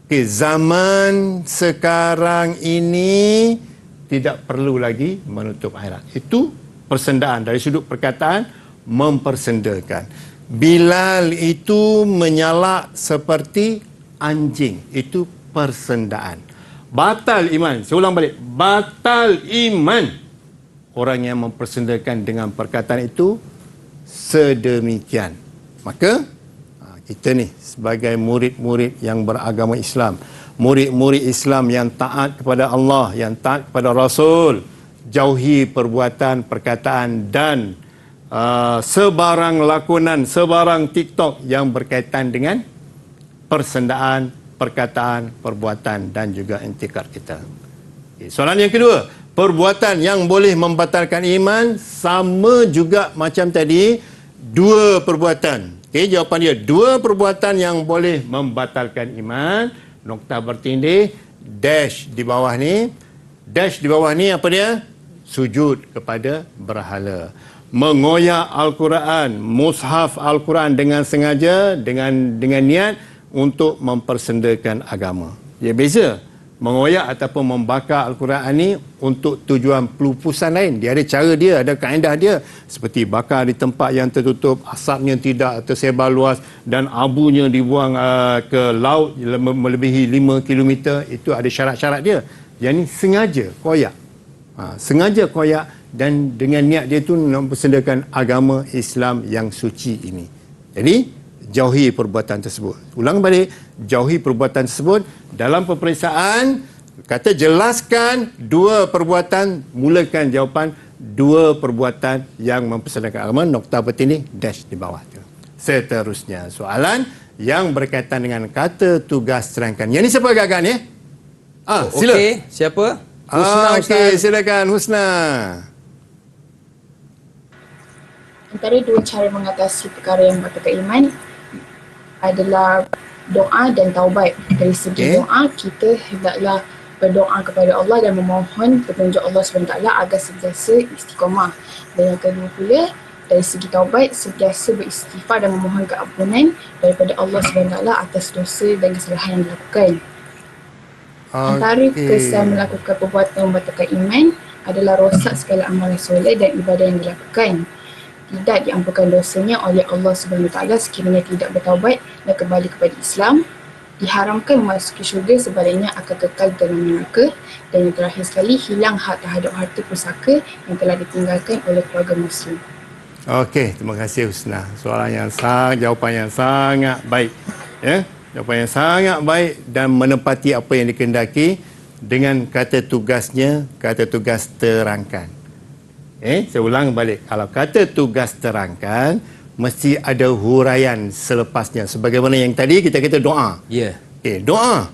Okay, zaman sekarang ini tidak perlu lagi menutup aurat. Itu persendaan dari sudut perkataan, mempersendakan. Bilal itu menyalak seperti anjing, itu persendaan. Batal iman, saya ulang balik, batal iman orang yang mempersendakan dengan perkataan itu sedemikian. Maka kita ni sebagai murid-murid yang beragama Islam, murid-murid Islam yang taat kepada Allah, yang taat kepada Rasul, jauhi perbuatan, perkataan dan sebarang lakonan, sebarang TikTok yang berkaitan dengan persendaan, perkataan, perbuatan dan juga intikad kita. Soalan yang kedua, perbuatan yang boleh membatalkan iman sama juga macam tadi, 2 perbuatan. Jawapan dia 2 perbuatan yang boleh membatalkan iman. Nokta bertindih, dash di bawah ni. Dash di bawah ni apa dia? Sujud kepada berhala. Mengoyak Al-Quran, mushaf Al-Quran dengan sengaja, dengan niat untuk mempersendakan agama. Dia beza. mengoyak ataupun membakar Al-Quran ni untuk tujuan pelupusan lain. Dia ada cara dia, ada kaedah dia. Seperti bakar di tempat yang tertutup, asapnya tidak tersebar luas dan abunya dibuang ke laut melebihi 5 km. Itu ada syarat-syarat dia. Yang ni sengaja koyak. Sengaja koyak dan dengan niat dia tu mempersendakan agama Islam yang suci ini. Jadi, jauhi perbuatan tersebut. Ulang balik, jauhi perbuatan tersebut. Dalam peperiksaan, kata jelaskan 2 perbuatan, mulakan jawapan 2 perbuatan yang mempersendakan agama, nokta bertindih, dash di bawah tu. Seterusnya, soalan yang berkaitan dengan kata tugas terangkan. Yang ni siapa agak-agak ni? Sila. Okey, siapa? Husna, Okey, Ustaz. silakan Husna. Antara 2 cara mengatasi perkara yang membatalkan iman adalah doa dan taubat. Dari segi doa, kita hendaklah berdoa kepada Allah dan memohon petunjuk Allah SWT agar sentiasa istiqamah. Dan yang kedua pula, dari segi taubat, sentiasa beristighfar dan memohon keampunan daripada Allah SWT atas dosa dan kesalahan yang dilakukan. Antara kesan melakukan perbuatan membatalkan iman adalah rosak segala amalan soleh dan ibadah yang dilakukan. Tidak diampunkan dosanya oleh Allah SWT sekiranya tidak bertaubat dan kembali kepada Islam. Diharamkan memasuki syurga, sebaliknya akan kekal dalam neraka. Dan yang terakhir sekali, hilang hak terhadap harta pusaka yang telah ditinggalkan oleh keluarga Muslim. Okey, terima kasih Husna. Jawapan yang sangat baik. Ya, jawapan yang sangat baik dan menepati apa yang dikehendaki dengan kata tugasnya, kata tugas terangkan. Saya ulang balik. Kalau kata tugas terangkan, mesti ada huraian selepasnya. Sebagaimana yang tadi kita kata doa. Ya. Doa.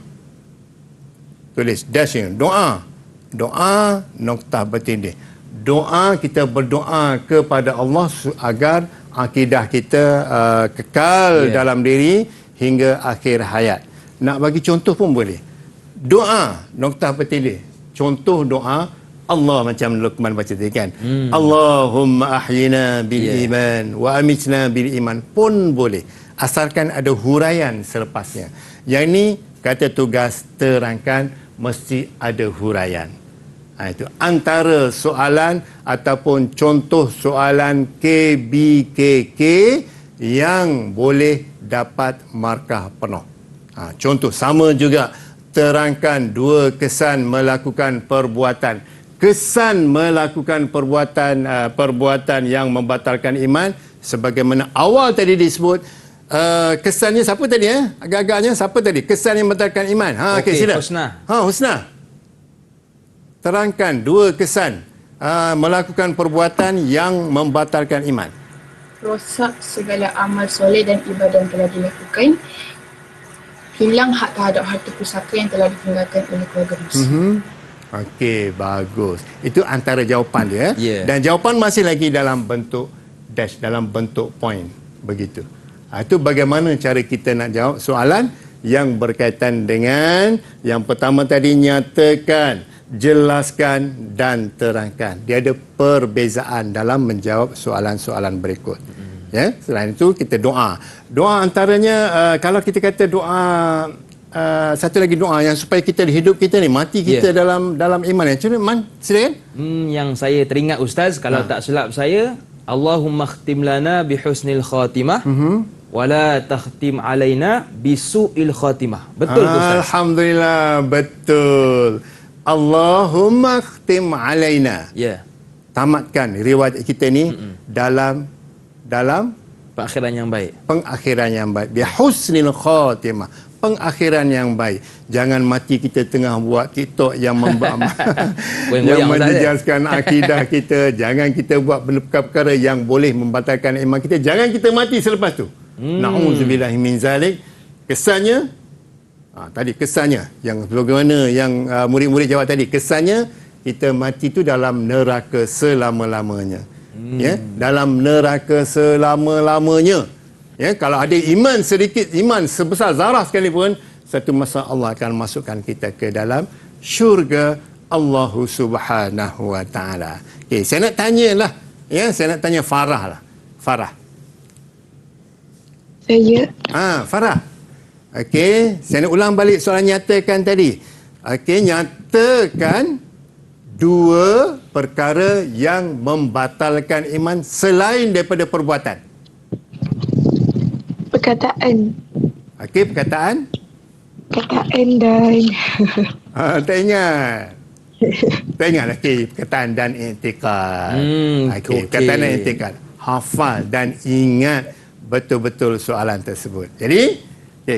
Tulis dash ni. Doa. Doa noktah bertindih. Doa, kita berdoa kepada Allah agar akidah kita kekal dalam diri hingga akhir hayat. Nak bagi contoh pun boleh. Doa noktah bertindih. Contoh doa Allah macam Luqman baca tadi kan. Allahumma ahyina bil iman wa amitna bil iman pun boleh. Asalkan ada huraian selepasnya. Yang ini kata tugas terangkan mesti ada huraian. Itu antara soalan ataupun contoh soalan KBKK yang boleh dapat markah penuh. Contoh sama juga, terangkan 2 kesan melakukan perbuatan. Kesan melakukan perbuatan yang membatalkan iman, sebagaimana awal tadi disebut. Kesannya siapa tadi? Agak-agaknya siapa tadi? Kesan yang membatalkan iman. Okey, sila. Husna. Husna. Terangkan 2 kesan melakukan perbuatan yang membatalkan iman. Rosak segala amal soleh dan ibadah yang telah dilakukan. Hilang hak terhadap harta pusaka yang telah ditinggalkan oleh keluarga Muslim. Okey, bagus. Itu antara jawapan dia. Yeah. Dan jawapan masih lagi dalam bentuk dash, dalam bentuk point. Begitu. Itu bagaimana cara kita nak jawab soalan yang berkaitan dengan yang pertama tadi, nyatakan, jelaskan dan terangkan. Dia ada perbezaan dalam menjawab soalan-soalan berikut. Ya, selain itu kita doa. Doa antaranya kalau kita kata doa satu lagi doa yang supaya kita hidup kita ni, mati kita dalam iman. Silakan. Yang saya teringat Ustaz, kalau tak silap saya, Allahumma khtim lana bihusnil khatimah wala takhtim alaina bisu'il khatimah. Betul Ustaz? Alhamdulillah, betul. Allahumma khtim alaina. Ya. Tamatkan riwayat kita ni dalam Pengakhiran yang baik. Pengakhiran yang baik. Bihusnil khatimah. Pengakhiran yang baik. Jangan mati kita tengah buat TikTok yang yang menjejaskan akidah kita. Jangan kita buat perkara yang boleh membatalkan iman kita. Jangan kita mati selepas tu. Na'udzubillahi min zalik. Kesannya tadi kesannya yang bagaimana yang murid-murid jawab tadi, kesannya kita mati tu dalam neraka selama-lamanya. Ya, dalam neraka selama-lamanya. Ya, kalau ada iman sedikit, iman sebesar zarah sekalipun, satu masa Allah akan masukkan kita ke dalam syurga Allah Subhanahu wa taala. Okey, saya nak tanyalah. Ya, saya nak tanya Farah lah. Farah. Saya. Farah. Okey, saya nak ulang balik soalan nyatakan tadi. Okey, nyatakan dua perkara yang membatalkan iman selain daripada perbuatan. Perkataan. Okey, perkataan? Perkataan dan Tak ingat. Tak ingat okey, perkataan dan i'tikad. Okey, perkataan dan i'tikad. Hafal dan ingat betul-betul soalan tersebut. Jadi,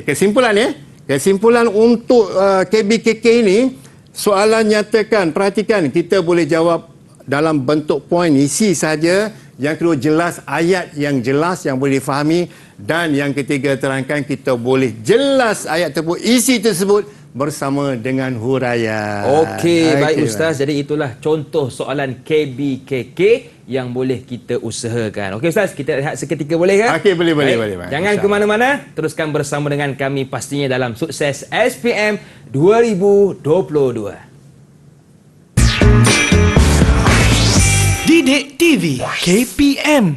kesimpulan ya. Kesimpulan untuk KBKK ini, soalan nyatakan, perhatikan, kita boleh jawab dalam bentuk poin, isi saja. Yang kedua, jelas ayat yang jelas yang boleh difahami. Dan yang ketiga, terangkan kita boleh jelas ayat tersebut, isi tersebut bersama dengan huraian. Okey, baik Ustaz. Jadi itulah contoh soalan KBKK yang boleh kita usahakan. Okey Ustaz, kita lihat seketika boleh kan? Okey, boleh. Jangan ke mana-mana, teruskan bersama dengan kami pastinya dalam Sukses SPM 2022. Didik TV KPM.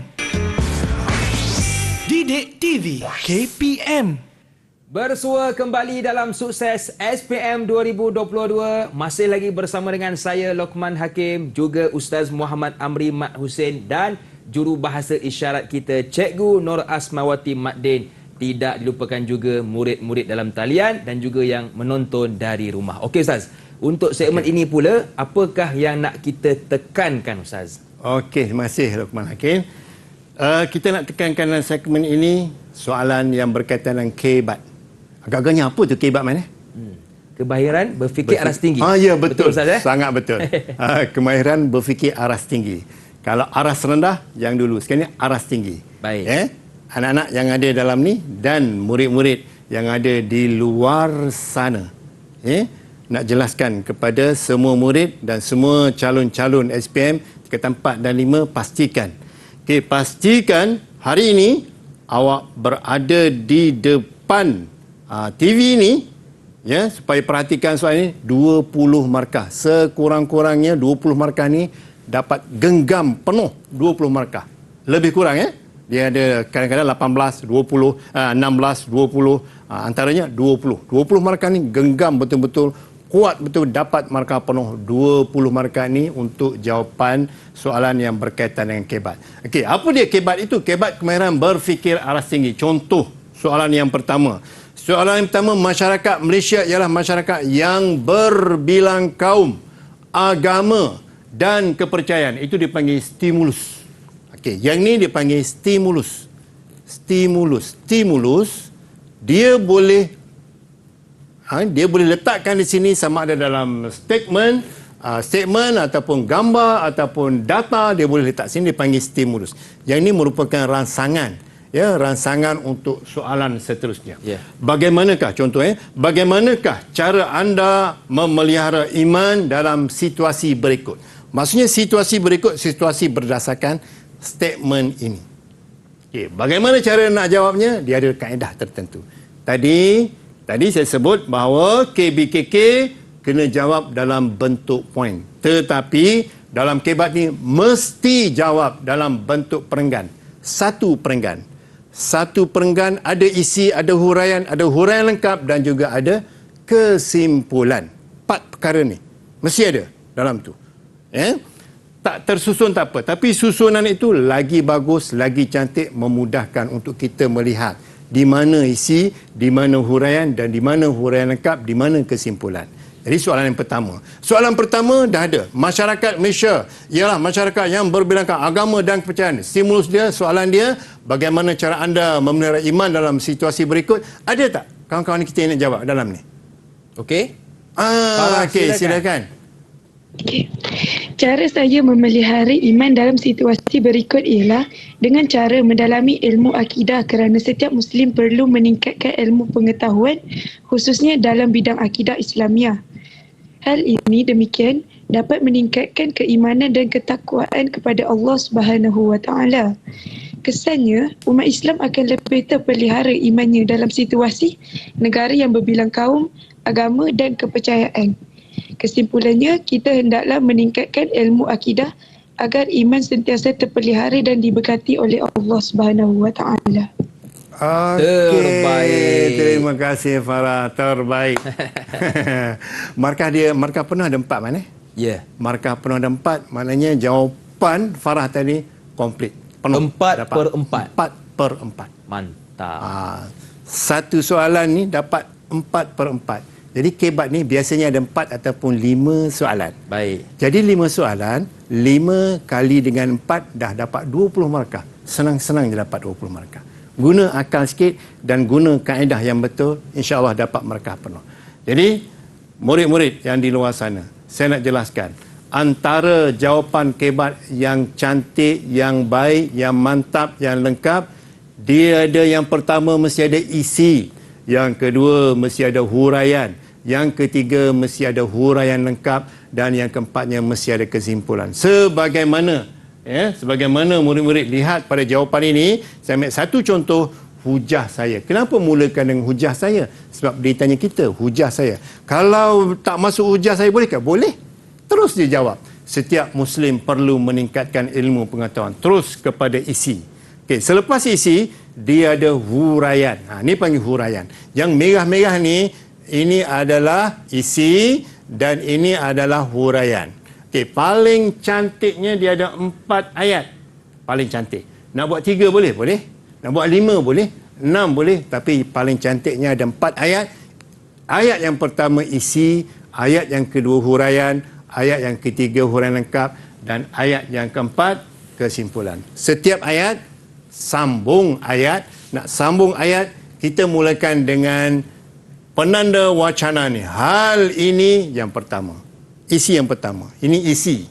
Didik TV KPM. Bersua kembali dalam Sukses SPM 2022. Masih lagi bersama dengan saya Lokman Hakim, juga Ustaz Muhammad Amri Mat Hussein dan juru bahasa isyarat kita Cikgu Nur Asmawati Mat Din. Tidak dilupakan juga murid-murid dalam talian dan juga yang menonton dari rumah. Okey Ustaz, untuk segmen ini pula, apakah yang nak kita tekankan Ustaz? Okey, terima kasih Lokman Hakim. Kita nak tekankan dalam segmen ini soalan yang berkaitan dengan kebat. Agak-agaknya apa tu kebat mana? Kemahiran berfikir aras tinggi. Ya, betul Ustaz, sangat betul. Kemahiran berfikir aras tinggi. Kalau aras rendah, yang dulu. Sekarang ni aras tinggi. Baik. Anak-anak yang ada dalam ni dan murid-murid yang ada di luar sana. Nak jelaskan kepada semua murid dan semua calon-calon SPM tingkatan 4 dan 5, pastikan. Pastikan hari ini awak berada di depan TV ni, ya, supaya perhatikan soal ini. 20 markah, sekurang-kurangnya 20 markah ni dapat genggam penuh 20 markah. Lebih kurang ya. Dia ada kadang-kadang 18, 20, 16, 20, antaranya 20. 20 markah ni genggam betul-betul, kuat betul, dapat markah penuh 20 markah ni untuk jawapan soalan yang berkaitan dengan kebat. Okey, apa dia kebat itu? Kebat kemahiran berfikir aras tinggi. Contoh soalan yang pertama. Soalan yang pertama, masyarakat Malaysia ialah masyarakat yang berbilang kaum, agama dan kepercayaan. Itu dipanggil stimulus. Okey, yang ni dipanggil stimulus. Stimulus, dia boleh letakkan di sini sama ada dalam statement ataupun gambar ataupun data, dia boleh letak sini, dipanggil stimulus. Yang ini merupakan rangsangan. Ya, rangsangan untuk soalan seterusnya. Bagaimanakah contohnya? Bagaimanakah cara anda memelihara iman dalam situasi berikut? Maksudnya situasi berikut, situasi berdasarkan statement ini. Okey, bagaimana cara nak jawabnya? Dia ada kaedah tertentu. Tadi saya sebut bahawa KBKK kena jawab dalam bentuk poin. Tetapi dalam kebat ni mesti jawab dalam bentuk perenggan. Satu perenggan, ada isi, ada huraian lengkap dan juga ada kesimpulan. 4 perkara ni mesti ada dalam tu. Tak tersusun tak apa, tapi susunan itu lagi bagus, lagi cantik, memudahkan untuk kita melihat di mana isi, di mana huraian dan di mana huraian lengkap, di mana kesimpulan. Jadi soalan yang pertama. Soalan pertama dah ada. Masyarakat Malaysia ialah masyarakat yang berbilangkan agama dan kepercayaan. Stimulus dia, soalan dia, bagaimana cara anda memelihara iman dalam situasi berikut? Ada tak kawan-kawan kita yang nak jawab dalam ni? Okey. Okey, silakan. Okay. Cara saya memelihara iman dalam situasi berikut ialah dengan cara mendalami ilmu akidah, kerana setiap Muslim perlu meningkatkan ilmu pengetahuan khususnya dalam bidang akidah Islamiah. Hal ini demikian dapat meningkatkan keimanan dan ketakwaan kepada Allah Subhanahu Wa Taala. Kesannya, umat Islam akan lebih terpelihara imannya dalam situasi negara yang berbilang kaum, agama dan kepercayaan. Kesimpulannya, kita hendaklah meningkatkan ilmu akidah agar iman sentiasa terpelihara dan diberkati oleh Allah Subhanahu Wa Taala. Terbaik. Terima kasih Farah, terbaik. Markah penuh ada 4 mana? Ya. Markah penuh ada 4, maknanya jawapan Farah tadi komplit. Penuh. 4/4. 4/4. Mantap. Satu soalan ni dapat 4/4. Jadi kebat ni biasanya ada 4 ataupun 5 soalan. Baik. Jadi 5 soalan, 5 kali dengan 4 dah dapat 20 markah. Senang-senang je dapat 20 markah. Guna akal sikit dan guna kaedah yang betul, insya-Allah dapat markah penuh. Jadi, murid-murid yang di luar sana, saya nak jelaskan. Antara jawapan kebat yang cantik, yang baik, yang mantap, yang lengkap, dia ada yang pertama mesti ada isi, yang kedua mesti ada huraian, yang ketiga mesti ada huraian lengkap, dan yang keempatnya mesti ada kesimpulan. Sebagaimana murid-murid lihat pada jawapan ini, saya ambil satu contoh hujah saya. Kenapa mulakan dengan hujah saya? Sebab dia tanya kita, hujah saya. Kalau tak masuk hujah saya boleh ke? Boleh. Terus dia jawab. Setiap Muslim perlu meningkatkan ilmu pengetahuan. Terus kepada isi. Okey, selepas isi, dia ada huraian. Ini panggil huraian. Yang merah-merah ni, ini adalah isi dan ini adalah huraian. Okey, paling cantiknya dia ada 4 ayat. Paling cantik. Nak buat 3 boleh? Boleh. Nak buat 5 boleh. 6 boleh. Tapi paling cantiknya ada 4 ayat. Ayat yang pertama isi, ayat yang kedua huraian, ayat yang ketiga huraian lengkap, dan ayat yang keempat kesimpulan. Setiap ayat sambung ayat. Nak sambung ayat, kita mulakan dengan penanda wacana ni. Hal ini yang pertama. Isi yang pertama. Ini isi.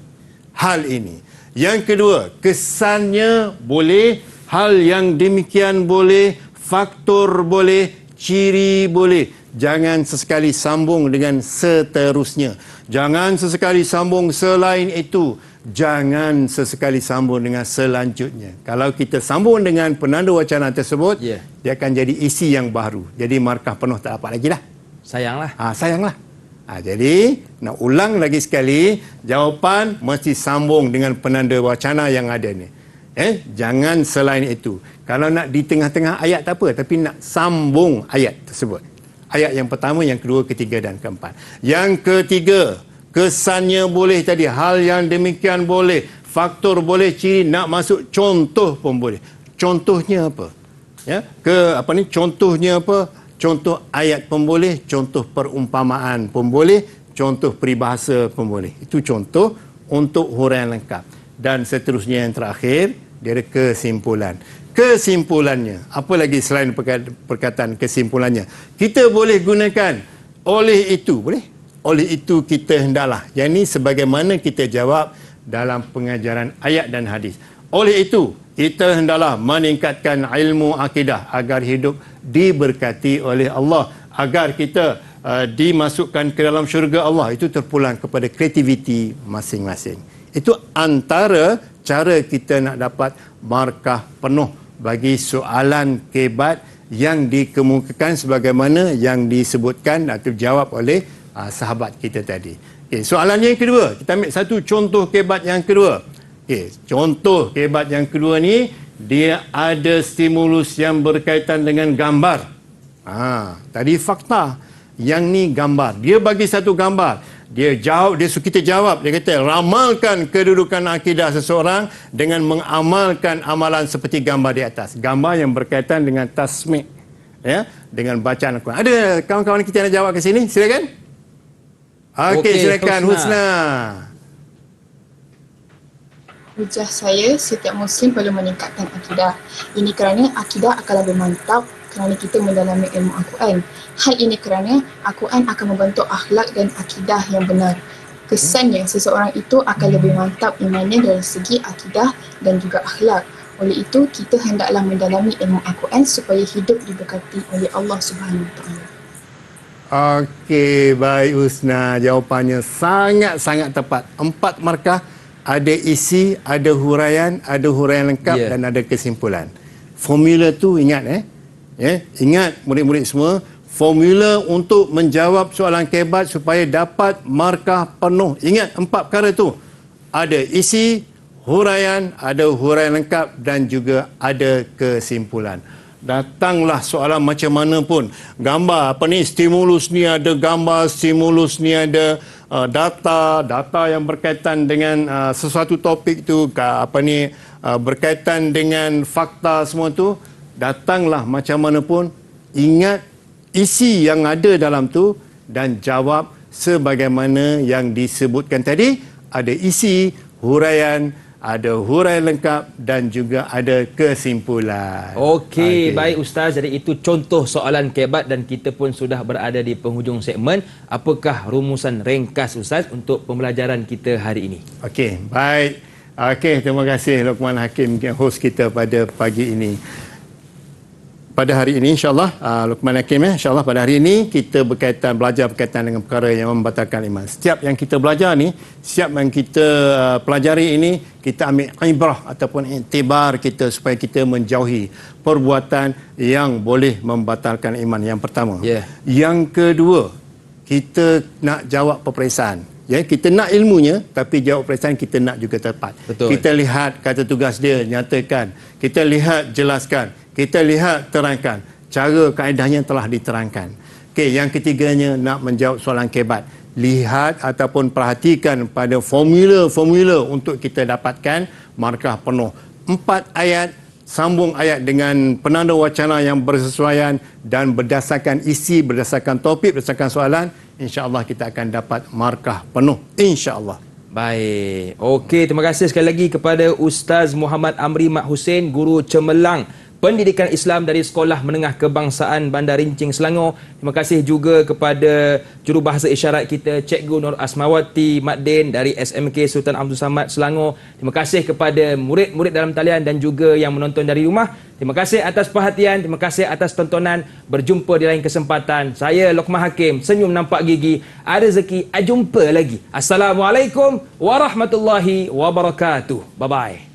Hal ini. Yang kedua, kesannya boleh, hal yang demikian boleh, faktor boleh, ciri boleh. Jangan sesekali sambung dengan seterusnya. Jangan sesekali sambung selain itu. Jangan sesekali sambung dengan selanjutnya. Kalau kita sambung dengan penanda wacana tersebut, dia akan jadi isi yang baru. Jadi markah penuh tak dapat lagi dah. Sayanglah. Sayanglah. Jadi, nak ulang lagi sekali, jawapan mesti sambung dengan penanda wacana yang ada ni. Jangan selain itu. Kalau nak di tengah-tengah ayat tak apa, tapi nak sambung ayat tersebut. Ayat yang pertama, yang kedua, ketiga dan keempat. Yang ketiga, kesannya boleh tadi, hal yang demikian boleh, faktor boleh, ciri, nak masuk contoh pun boleh. Contohnya apa? Contohnya apa? Contoh ayat pun boleh, contoh perumpamaan pun boleh, contoh peribahasa pun boleh. Itu contoh untuk huraian lengkap. Dan seterusnya yang terakhir, dia ada kesimpulan. Kesimpulannya, apa lagi selain perkataan kesimpulannya? Kita boleh gunakan oleh itu, boleh? Oleh itu kita hendaklah. Yang ini sebagaimana kita jawab dalam pengajaran ayat dan hadis. Oleh itu, kita hendaklah meningkatkan ilmu akidah agar hidup diberkati oleh Allah, agar kita dimasukkan ke dalam syurga Allah. Itu terpulang kepada kreativiti masing-masing. Itu antara cara kita nak dapat markah penuh bagi soalan kebat yang dikemukakan sebagaimana yang disebutkan atau dijawab oleh sahabat kita tadi. Okay, soalan yang kedua, kita ambil satu contoh kebat yang kedua. Okay, contoh kebat yang kedua ni, dia ada stimulus yang berkaitan dengan gambar. Tadi fakta, yang ni gambar. Dia bagi satu gambar. Dia kita jawab. Dia kata, ramalkan kedudukan akidah seseorang dengan mengamalkan amalan seperti gambar di atas. Gambar yang berkaitan dengan tasmi', dengan bacaan Al-Quran. Ada kawan-kawan kita yang nak jawab ke sini? Silakan. Okey, silakan Husna. Hujah saya, setiap Muslim perlu meningkatkan akidah. Ini kerana akidah akan lebih mantap kerana kita mendalami ilmu Al-Quran. Hal ini kerana Al-Quran akan membentuk akhlak dan akidah yang benar. Kesannya, seseorang itu akan lebih mantap imannya dari segi akidah dan juga akhlak. Oleh itu, kita hendaklah mendalami ilmu Al-Quran supaya hidup diberkati oleh Allah Subhanahu Wa Taala. Okey, baik Husna. Jawapannya sangat-sangat tepat. 4 markah. Ada isi, ada huraian lengkap dan ada kesimpulan. Formula tu ingat ingat murid-murid semua, formula untuk menjawab soalan kebat supaya dapat markah penuh. Ingat 4 perkara tu. Ada isi, huraian, ada huraian lengkap dan juga ada kesimpulan. datanglah soalan macam mana pun. Gambar apa ni, stimulus ni ada gambar, stimulus ni ada data yang berkaitan dengan sesuatu topik tu, berkaitan dengan fakta semua tu. Datanglah macam mana pun, ingat isi yang ada dalam tu dan jawab sebagaimana yang disebutkan tadi. Ada isi, huraian, ada huraian lengkap dan juga ada kesimpulan. Okey, baik Ustaz. Jadi itu contoh soalan kebat dan kita pun sudah berada di penghujung segmen. Apakah rumusan ringkas Ustaz untuk pembelajaran kita hari ini? Okey, baik. Okey, terima kasih Luqman Hakim, host kita pada pagi ini. Pada hari ini insyaAllah, Luqman Hakim, insyaAllah pada hari ini kita belajar berkaitan dengan perkara yang membatalkan iman. Setiap yang kita belajar ni, setiap yang kita pelajari ini, kita ambil ibrah ataupun iktibar kita supaya kita menjauhi perbuatan yang boleh membatalkan iman. Yang pertama. Yang kedua, kita nak jawab peperiksaan. Ya, kita nak ilmunya tapi jawab peperiksaan kita nak juga tepat. Betul. Kita lihat kata tugas dia, nyatakan. Kita lihat, jelaskan. Kita lihat, terangkan. Cara kaedahnya telah diterangkan. Okey, yang ketiganya nak menjawab soalan kebat. Lihat ataupun perhatikan pada formula-formula untuk kita dapatkan markah penuh. 4 ayat, sambung ayat dengan penanda wacana yang bersesuaian dan berdasarkan isi, berdasarkan topik, berdasarkan soalan, insya-Allah kita akan dapat markah penuh. Insya-Allah. Baik. Okey, terima kasih sekali lagi kepada Ustaz Muhammad Amri Mat Hussein, Guru Cemerlang Pendidikan Islam dari Sekolah Menengah Kebangsaan Bandar Rincing, Selangor. Terima kasih juga kepada jurubahasa isyarat kita Cikgu Nur Asmawati Mat Din dari SMK Sultan Abdul Samad, Selangor. Terima kasih kepada murid-murid dalam talian dan juga yang menonton dari rumah. Terima kasih atas perhatian, terima kasih atas tontonan. Berjumpa di lain kesempatan. Saya Luqman Hakim, senyum nampak gigi, ada rezeki, jumpa lagi. Assalamualaikum warahmatullahi wabarakatuh. Bye-bye.